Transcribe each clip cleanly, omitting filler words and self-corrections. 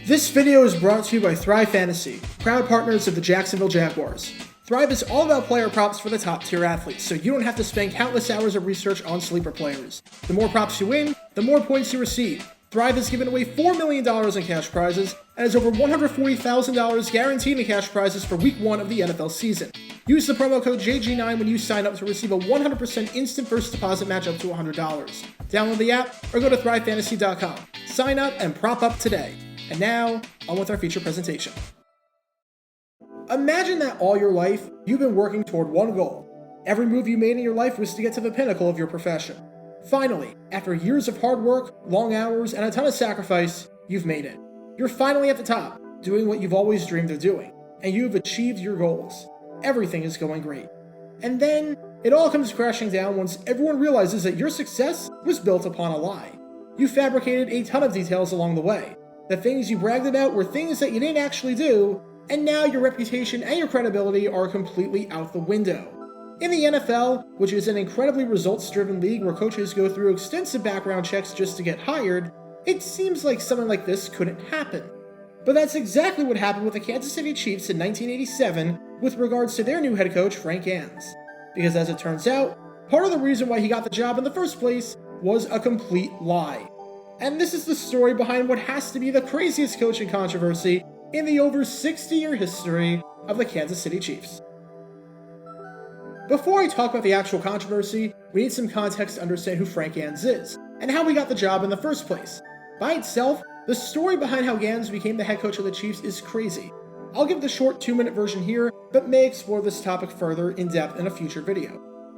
This video is brought to you by Thrive Fantasy, proud partners of the Jacksonville Jaguars. Thrive is all about player props for the top tier athletes, so you don't have to spend countless hours of research on sleeper players. The more props you win, the more points you receive. Thrive has given away $4 million in cash prizes and has over $140,000 guaranteed in cash prizes for week 1 of the NFL season. Use the promo code JG9 when you sign up to receive a 100% instant first deposit match up to $100. Download the app or go to thrivefantasy.com. Sign up and prop up today. And now, on with our feature presentation. Imagine that all your life, you've been working toward one goal. Every move you made in your life was to get to the pinnacle of your profession. Finally, after years of hard work, long hours, and a ton of sacrifice, you've made it. You're finally at the top, doing what you've always dreamed of doing, and you've achieved your goals. Everything is going great. And then, it all comes crashing down once everyone realizes that your success was built upon a lie. You fabricated a ton of details along the way. The things you bragged about were things that you didn't actually do, and now your reputation and your credibility are completely out the window. In the NFL, which is an incredibly results-driven league where coaches go through extensive background checks just to get hired, it seems like something like this couldn't happen. But that's exactly what happened with the Kansas City Chiefs in 1987 with regards to their new head coach, Frank Gansz. Because as it turns out, part of the reason why he got the job in the first place was a complete lie. And this is the story behind what has to be the craziest coaching controversy in the over 60-year history of the Kansas City Chiefs. Before I talk about the actual controversy, we need some context to understand who Frank Gansz is, and how he got the job in the first place. By itself, the story behind how Gansz became the head coach of the Chiefs is crazy. I'll give the short 2-minute version here, but may explore this topic further in depth in a future video.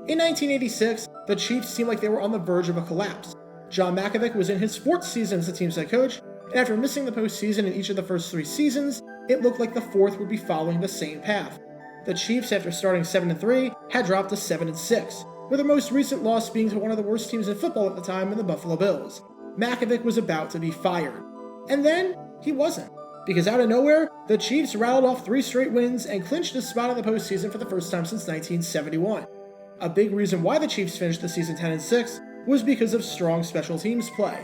In 1986, the Chiefs seemed like they were on the verge of a collapse. John Mackovic was in his 4th season as the team's head coach, and after missing the postseason in each of the first 3 seasons, it looked like the 4th would be following the same path. The Chiefs, after starting 7-3, had dropped to 7-6, with their most recent loss being to one of the worst teams in football at the time in the Buffalo Bills. Mackovic was about to be fired. And then, he wasn't. Because out of nowhere, the Chiefs rattled off 3 straight wins and clinched a spot in the postseason for the first time since 1971. A big reason why the Chiefs finished the season 10-6 was because of strong special teams play.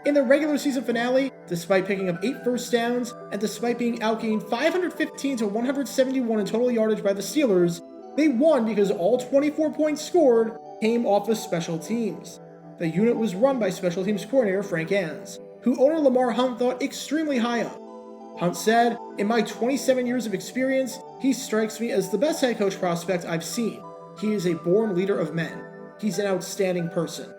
In the regular season finale, despite picking up 8 first downs, and despite being outgained 515 to 171 in total yardage by the Steelers, they won because all 24 points scored came off of special teams. The unit was run by special teams coordinator Frank Gansz, who owner Lamar Hunt thought extremely high of. Hunt said, "In my 27 years of experience, he strikes me as the best head coach prospect I've seen. He is a born leader of men. He's an outstanding person."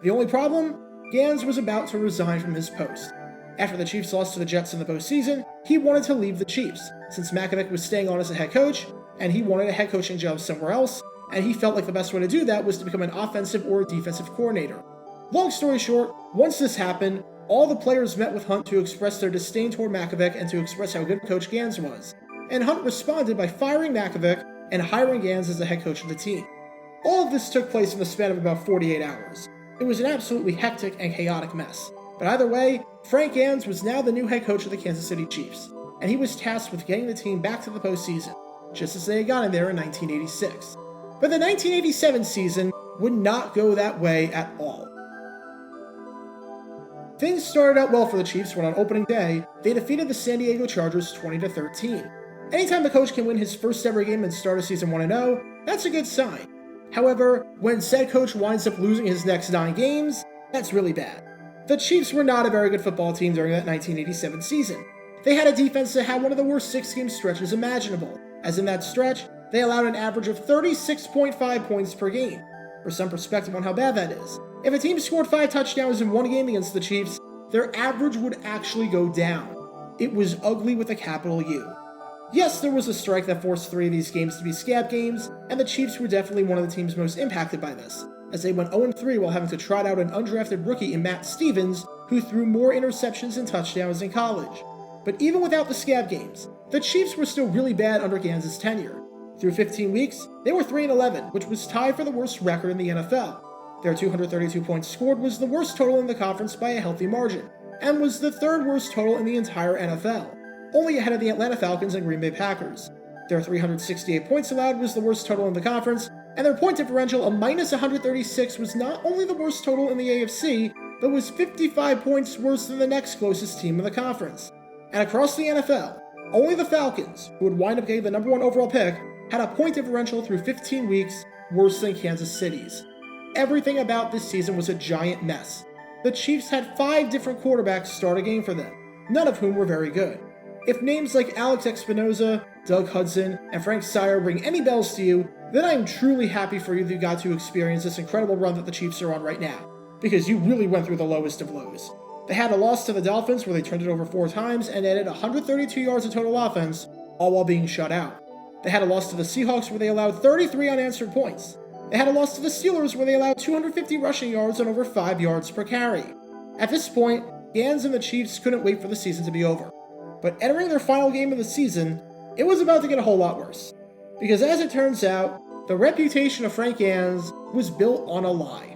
The only problem? Gansz was about to resign from his post. After the Chiefs lost to the Jets in the postseason, he wanted to leave the Chiefs, since Mackovic was staying on as a head coach, and he wanted a head coaching job somewhere else, and he felt like the best way to do that was to become an offensive or defensive coordinator. Long story short, once this happened, all the players met with Hunt to express their disdain toward Mackovic and to express how good Coach Gansz was. And Hunt responded by firing Mackovic and hiring Gansz as the head coach of the team. All of this took place in the span of about 48 hours. It was an absolutely hectic and chaotic mess. But either way, Frank Gansz was now the new head coach of the Kansas City Chiefs, and he was tasked with getting the team back to the postseason, just as they had gotten there in 1986. But the 1987 season would not go that way at all. Things started out well for the Chiefs when on opening day, they defeated the San Diego Chargers 20-13. Anytime the coach can win his first ever game and start a season 1-0, that's a good sign. However, when said coach winds up losing his next 9 games, that's really bad. The Chiefs were not a very good football team during that 1987 season. They had a defense that had one of the worst 6-game stretches imaginable, as in that stretch, they allowed an average of 36.5 points per game. For some perspective on how bad that is, if a team scored 5 touchdowns in one game against the Chiefs, their average would actually go down. It was ugly with a capital U. Yes, there was a strike that forced 3 of these games to be scab games, and the Chiefs were definitely one of the teams most impacted by this, as they went 0-3 while having to trot out an undrafted rookie in Matt Stevens, who threw more interceptions and touchdowns in college. But even without the scab games, the Chiefs were still really bad under Gansz's tenure. Through 15 weeks, they were 3-11, which was tied for the worst record in the NFL. Their 232 points scored was the worst total in the conference by a healthy margin, and was the 3rd worst total in the entire NFL, only ahead of the Atlanta Falcons and Green Bay Packers. Their 368 points allowed was the worst total in the conference, and their point differential of -136 was not only the worst total in the AFC, but was 55 points worse than the next closest team in the conference. And across the NFL, only the Falcons, who would wind up getting the number 1 overall pick, had a point differential through 15 weeks worse than Kansas City's. Everything about this season was a giant mess. The Chiefs had 5 different quarterbacks start a game for them, none of whom were very good. If names like Alex Espinoza, Doug Hudson, and Frank Sire ring any bells to you, then I am truly happy for you that you got to experience this incredible run that the Chiefs are on right now, because you really went through the lowest of lows. They had a loss to the Dolphins where they turned it over 4 times and added 132 yards of total offense, all while being shut out. They had a loss to the Seahawks where they allowed 33 unanswered points. They had a loss to the Steelers where they allowed 250 rushing yards and over 5 yards per carry. At this point, Gansz and the Chiefs couldn't wait for the season to be over. But entering their final game of the season, it was about to get a whole lot worse. Because as it turns out, the reputation of Frank Gansz was built on a lie.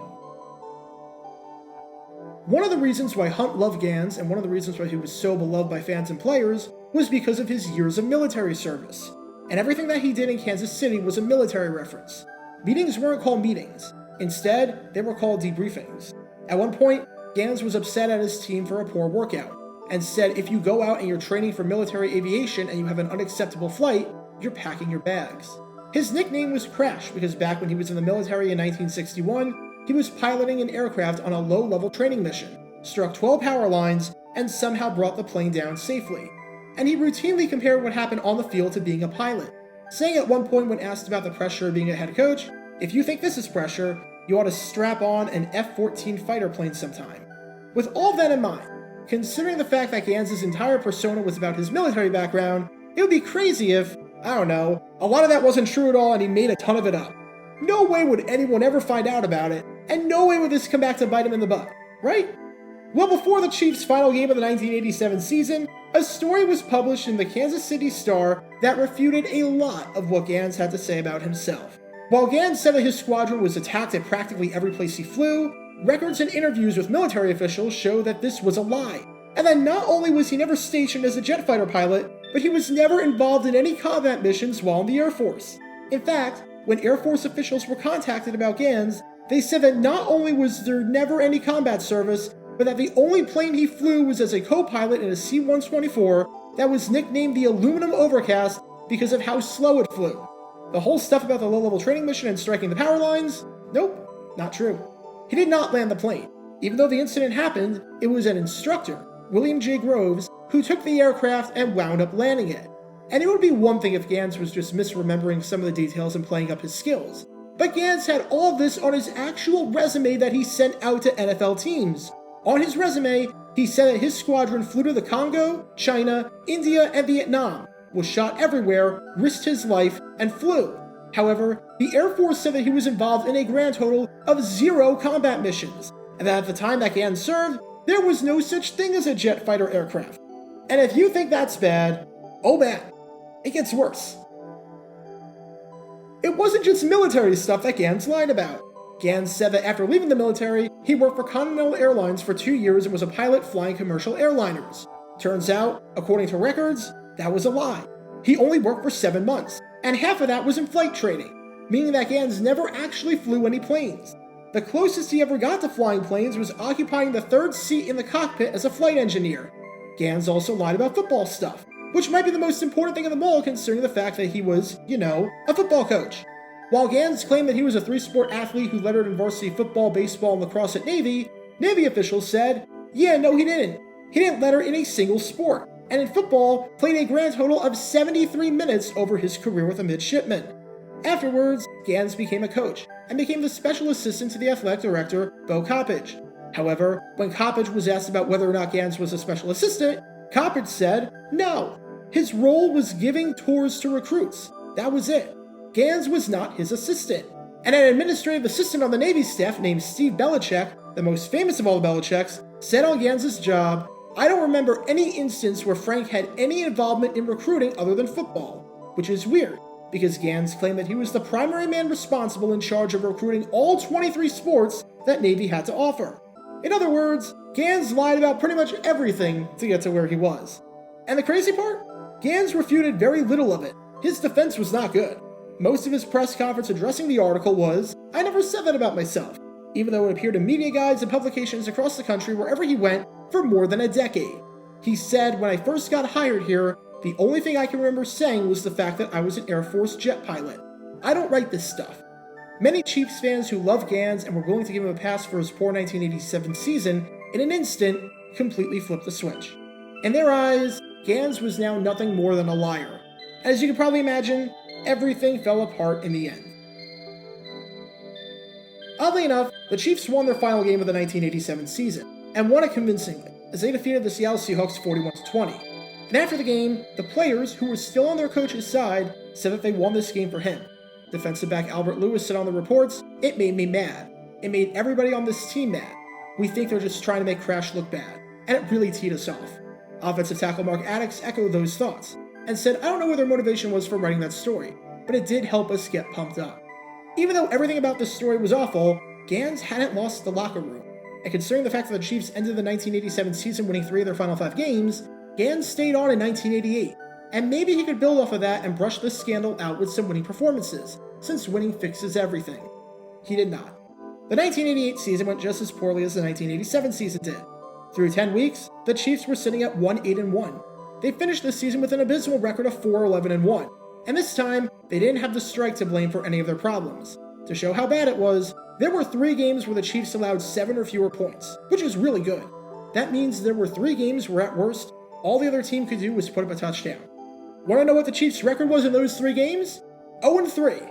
One of the reasons why Hunt loved Gansz, and one of the reasons why he was so beloved by fans and players, was because of his years of military service. And everything that he did in Kansas City was a military reference. Meetings weren't called meetings. Instead, they were called debriefings. At one point, Gansz was upset at his team for a poor workout, and said if you go out and you're training for military aviation and you have an unacceptable flight, you're packing your bags. His nickname was Crash because back when he was in the military in 1961, he was piloting an aircraft on a low-level training mission, struck 12 power lines, and somehow brought the plane down safely. And he routinely compared what happened on the field to being a pilot, saying at one point when asked about the pressure of being a head coach, if you think this is pressure, you ought to strap on an F-14 fighter plane sometime. With all that in mind, considering the fact that Gansz's entire persona was about his military background, it would be crazy if, I don't know, a lot of that wasn't true at all and he made a ton of it up. No way would anyone ever find out about it, and no way would this come back to bite him in the butt, right? Well, before the Chiefs' final game of the 1987 season, a story was published in the Kansas City Star that refuted a lot of what Gansz had to say about himself. While Gansz said that his squadron was attacked at practically every place he flew, records and interviews with military officials show that this was a lie, and that not only was he never stationed as a jet fighter pilot, but he was never involved in any combat missions while in the Air Force. In fact, when Air Force officials were contacted about Gansz, they said that not only was there never any combat service, but that the only plane he flew was as a co-pilot in a C-124 that was nicknamed the Aluminum Overcast because of how slow it flew. The whole stuff about the low-level training mission and striking the power lines? Nope, not true. He did not land the plane. Even though the incident happened, it was an instructor, William J. Groves, who took the aircraft and wound up landing it. And it would be one thing if Gansz was just misremembering some of the details and playing up his skills. But Gansz had all this on his actual resume that he sent out to NFL teams. On his resume, he said that his squadron flew to the Congo, China, India, and Vietnam, was shot everywhere, risked his life, and flew. However, the Air Force said that he was involved in a grand total of 0 combat missions, and that at the time that Gansz served, there was no such thing as a jet fighter aircraft. And if you think that's bad, oh man, it gets worse. It wasn't just military stuff that Gansz lied about. Gansz said that after leaving the military, he worked for Continental Airlines for 2 years and was a pilot flying commercial airliners. Turns out, according to records, that was a lie. He only worked for 7 months, and half of that was in flight training, meaning that Gansz never actually flew any planes. The closest he ever got to flying planes was occupying the 3rd seat in the cockpit as a flight engineer. Gansz also lied about football stuff, which might be the most important thing of them all considering the fact that he was, a football coach. While Gansz claimed that he was a 3-sport athlete who lettered in varsity football, baseball, and lacrosse at Navy, Navy officials said, yeah, no he didn't. He didn't letter in a single sport, and in football, played a grand total of 73 minutes over his career with a midshipman. Afterwards, Gansz became a coach, and became the special assistant to the athletic director, Bo Coppage. However, when Coppage was asked about whether or not Gansz was a special assistant, Coppage said no. His role was giving tours to recruits. That was it. Gansz was not his assistant. And an administrative assistant on the Navy staff named Steve Belichick, the most famous of all the Belichicks, said on Gansz's job, I don't remember any instance where Frank had any involvement in recruiting other than football, which is weird, because Gansz claimed that he was the primary man responsible in charge of recruiting all 23 sports that Navy had to offer. In other words, Gansz lied about pretty much everything to get to where he was. And the crazy part? Gansz refuted very little of it. His defense was not good. Most of his press conference addressing the article was, I never said that about myself, even though it appeared in media guides and publications across the country wherever he went for more than a decade. He said, "When I first got hired here, the only thing I can remember saying was the fact that I was an Air Force jet pilot. I don't write this stuff." Many Chiefs fans who love Gansz and were willing to give him a pass for his poor 1987 season, in an instant, completely flipped the switch. In their eyes, Gansz was now nothing more than a liar. As you can probably imagine, everything fell apart in the end. Oddly enough, the Chiefs won their final game of the 1987 season, and won it convincingly, as they defeated the Seattle Seahawks 41-20. And after the game, the players, who were still on their coach's side, said that they won this game for him. Defensive back Albert Lewis said on the reports, "It made me mad. It made everybody on this team mad. We think they're just trying to make Crash look bad, and it really teed us off." Offensive tackle Mark Addix echoed those thoughts, and said, "I don't know what their motivation was for writing that story, but it did help us get pumped up." Even though everything about this story was awful, Gansz hadn't lost the locker room. And considering the fact that the Chiefs ended the 1987 season winning 3 of their final 5 games, Gansz stayed on in 1988, and maybe he could build off of that and brush this scandal out with some winning performances, since winning fixes everything. He did not. The 1988 season went just as poorly as the 1987 season did. Through 10 weeks, the Chiefs were sitting at 1-8-1. They finished the season with an abysmal record of 4-11-1, and this time, they didn't have the strike to blame for any of their problems. To show how bad it was, there were 3 games where the Chiefs allowed 7 or fewer points, which is really good. That means there were 3 games where, at worst, all the other team could do was put up a touchdown. Want to know what the Chiefs' record was in those 3 games? 0-3.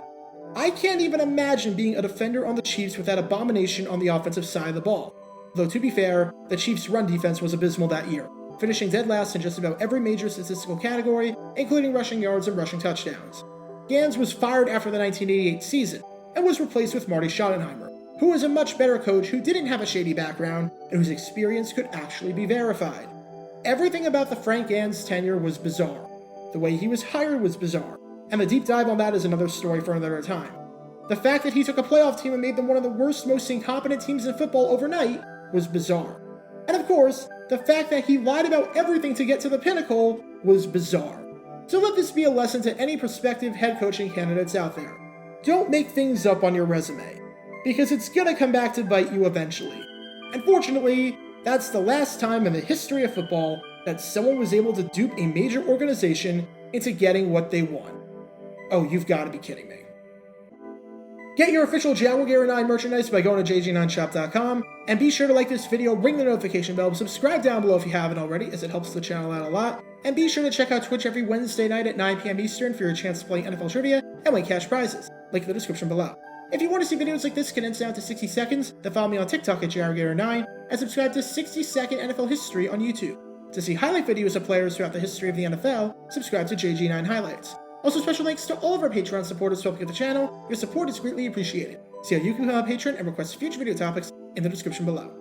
I can't even imagine being a defender on the Chiefs with that abomination on the offensive side of the ball. Though to be fair, the Chiefs' run defense was abysmal that year, finishing dead last in just about every major statistical category, including rushing yards and rushing touchdowns. Gansz was fired after the 1988 season, and was replaced with Marty Schottenheimer, who was a much better coach who didn't have a shady background, and whose experience could actually be verified. Everything about the Frank Gansz tenure was bizarre. The way he was hired was bizarre, and the deep dive on that is another story for another time. The fact that he took a playoff team and made them one of the worst, most incompetent teams in football overnight was bizarre. And of course, the fact that he lied about everything to get to the pinnacle was bizarre. So let this be a lesson to any prospective head coaching candidates out there. Don't make things up on your resume, because it's gonna come back to bite you eventually. Unfortunately, that's the last time in the history of football that someone was able to dupe a major organization into getting what they want. Oh, you've gotta be kidding me. Get your official Jaguar 9 merchandise by going to jg9shop.com, and be sure to like this video, ring the notification bell, subscribe down below if you haven't already, as it helps the channel out a lot, and be sure to check out Twitch every Wednesday night at 9 p.m. Eastern for your chance to play NFL trivia and win cash prizes. Link in the description below. If you want to see videos like this condensed down to 60 seconds, then follow me on TikTok at Jaguar9, and subscribe to 60-Second NFL History on YouTube. To see highlight videos of players throughout the history of the NFL, subscribe to JG9 Highlights. Also, special thanks to all of our Patreon supporters helping the channel. Your support is greatly appreciated. See how you can become a patron and request future video topics in the description below.